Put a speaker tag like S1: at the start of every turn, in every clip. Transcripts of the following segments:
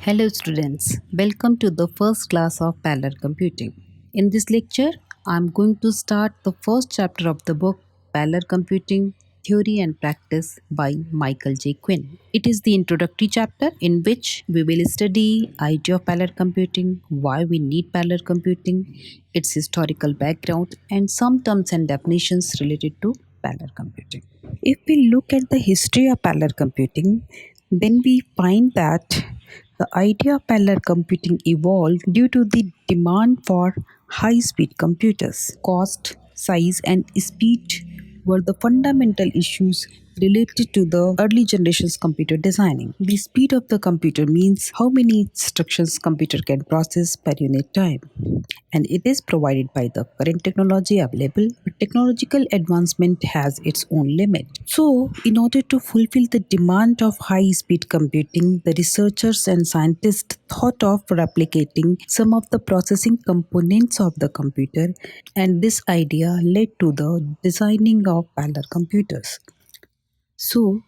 S1: Hello students, welcome to the first class of Parallel Computing. In this lecture, I am going to start the first chapter of the book Parallel Computing Theory and Practice by Michael J. Quinn. It is the introductory chapter in which we will study idea of parallel computing, why we need parallel computing, its historical background and some terms and definitions related to parallel computing. If we look at the history of parallel computing, then we find that the idea of parallel computing evolved due to the demand for high speed computers. Cost, size, and speed were the fundamental issues related to the early generations computer designing. The speed of the computer means how many instructions computer can process per unit time, and it is provided by the current technology available, but technological advancement has its own limit. So, in order to fulfill the demand of high speed computing, the researchers and scientists thought of replicating some of the processing components of the computer, and this idea led to the designing of parallel computers. So,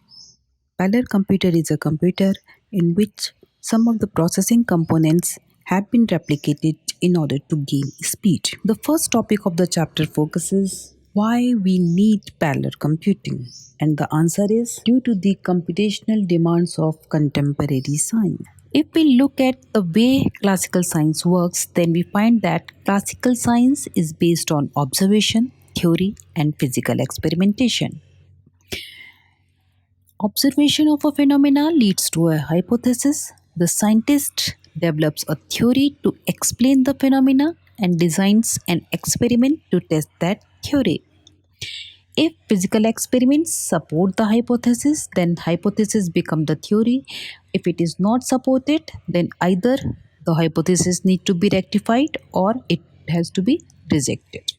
S1: parallel computer is a computer in which some of the processing components have been replicated in order to gain speed. The first topic of the chapter focuses why we need parallel computing, and the answer is due to the computational demands of contemporary science. If we look at the way classical science works, then we find that classical science is based on observation, theory, and physical experimentation. Observation of a phenomena leads to a hypothesis. The scientist develops a theory to explain the phenomena and designs an experiment to test that theory. If physical experiments support the hypothesis, then hypothesis become the theory. If it is not supported, then either the hypothesis need to be rectified or it has to be rejected.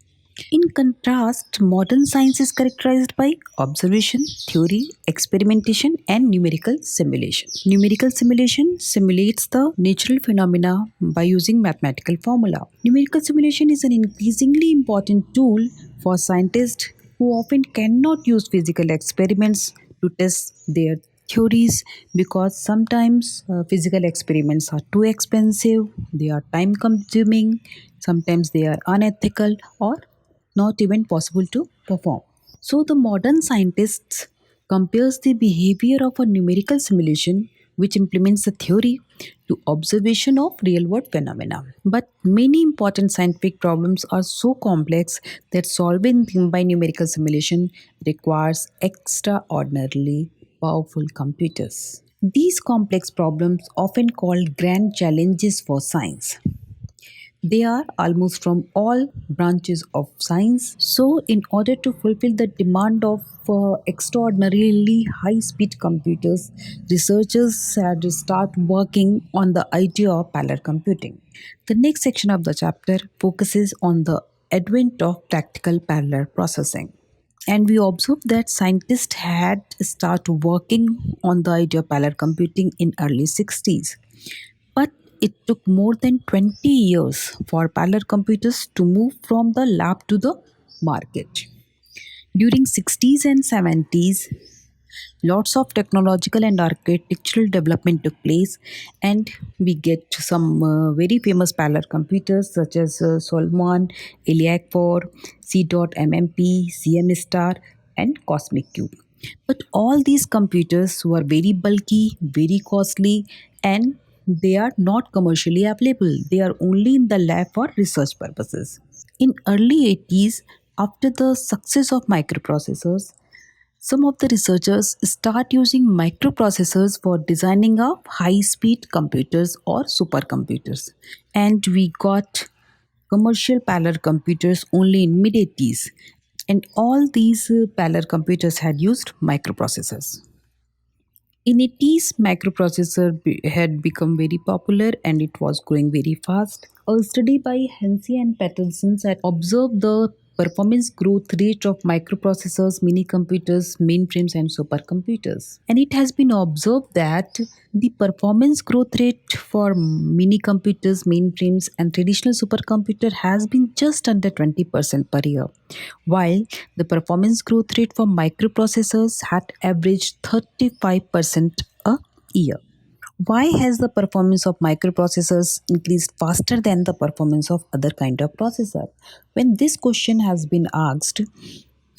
S1: In contrast, modern science is characterized by observation, theory, experimentation, and numerical simulation. Numerical simulation simulates the natural phenomena by using mathematical formula. Numerical simulation is an increasingly important tool for scientists who often cannot use physical experiments to test their theories because sometimes physical experiments are too expensive, they are time consuming, sometimes they are unethical or not even possible to perform. So the modern scientists compares the behavior of a numerical simulation which implements the theory to observation of real world phenomena. But many important scientific problems are so complex that solving them by numerical simulation requires extraordinarily powerful computers. These complex problems, often called grand challenges for science, they are almost from all branches of science. So, in order to fulfill the demand of extraordinarily high speed computers, researchers had to start working on the idea of parallel computing. The next section of the chapter focuses on the advent of practical parallel processing. And we observed that scientists had started working on the idea of parallel computing in early 60s. But it took more than 20 years for parallel computers to move from the lab to the market. During 60s and 70s, lots of technological and architectural development took place, and we get some very famous parallel computers such as Solomon, ELIAC 4, C.MMP, CM Star, and Cosmic Cube. But all these computers were very bulky, very costly, and they are not commercially available. They are only in the lab for research purposes. In early 80s, after the success of microprocessors, some of the researchers start using microprocessors for designing of high speed computers or supercomputers. And we got commercial parallel computers only in mid 80s. And all these parallel computers had used microprocessors. In 80s, had become very popular and it was growing very fast. A study by Hensi and Patterson had observed the performance growth rate of microprocessors, mini computers, mainframes, and supercomputers. And it has been observed that the performance growth rate for mini computers, mainframes, and traditional supercomputer has been just under 20% per year, while the performance growth rate for microprocessors had averaged 35% a year. Why has the performance of microprocessors increased faster than the performance of other kind of processor? When this question has been asked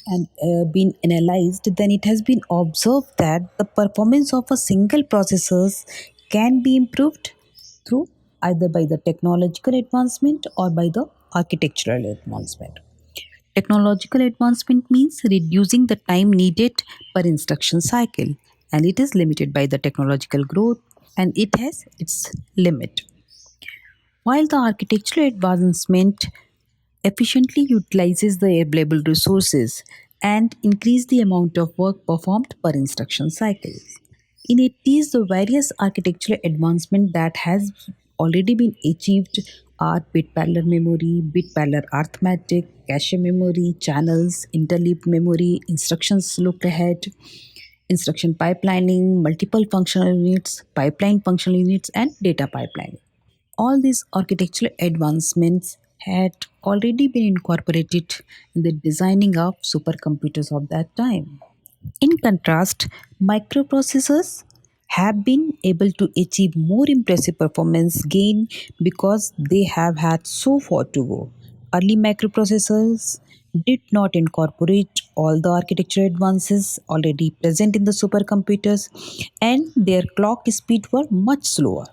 S1: and been analyzed, then it has been observed that the performance of a single processors can be improved through either by the technological advancement or by the architectural advancement. Technological advancement means reducing the time needed per instruction cycle, and it is limited by the technological growth and it has its limit. While the architectural advancement efficiently utilizes the available resources and increase the amount of work performed per instruction cycle. In it is the various architectural advancement that has already been achieved are bit parallel memory, bit parallel arithmetic, cache memory, channels, interleaved memory, instructions look ahead, instruction pipelining, multiple functional units, pipeline functional units, and data pipelining. All these architectural advancements had already been incorporated in the designing of supercomputers of that time. In contrast, microprocessors have been able to achieve more impressive performance gain because they have had so far to go. Early microprocessors did not incorporate all the architecture advances already present in the supercomputers and their clock speed were much slower.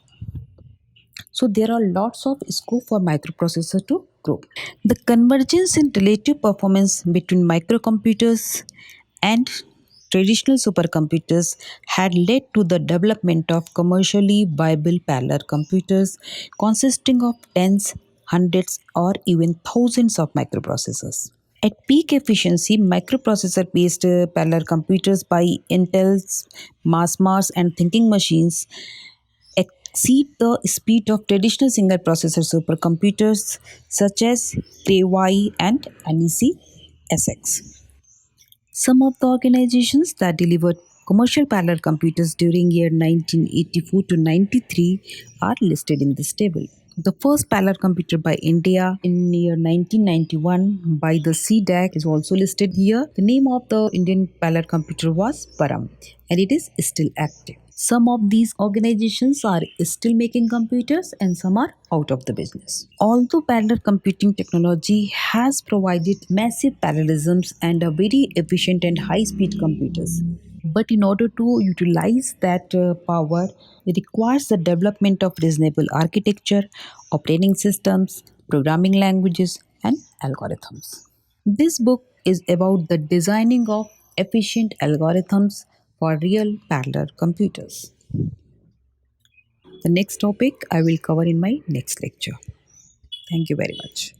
S1: So there are lots of scope for microprocessor to grow. The convergence in relative performance between microcomputers and traditional supercomputers had led to the development of commercially viable parallel computers consisting of tens, hundreds, or even thousands of microprocessors. At peak efficiency, microprocessor based parallel computers by Intel's Mass and Thinking Machines exceed the speed of traditional single processor supercomputers such as Cray and NEC SX. Some of the organizations that delivered commercial parallel computers during year 1984 to 93 are listed in this table. The first parallel computer by India in year 1991 by the CDAC is also listed here. The name of the Indian parallel computer was Param and it is still active. Some of these organizations are still making computers and some are out of the business. Although parallel computing technology has provided massive parallelisms and a very efficient and high speed computers, but in order to utilize that power, it requires the development of reasonable architecture, operating systems, programming languages, and algorithms. This book is about the designing of efficient algorithms for real parallel computers. The next topic I will cover in my next lecture. Thank you very much.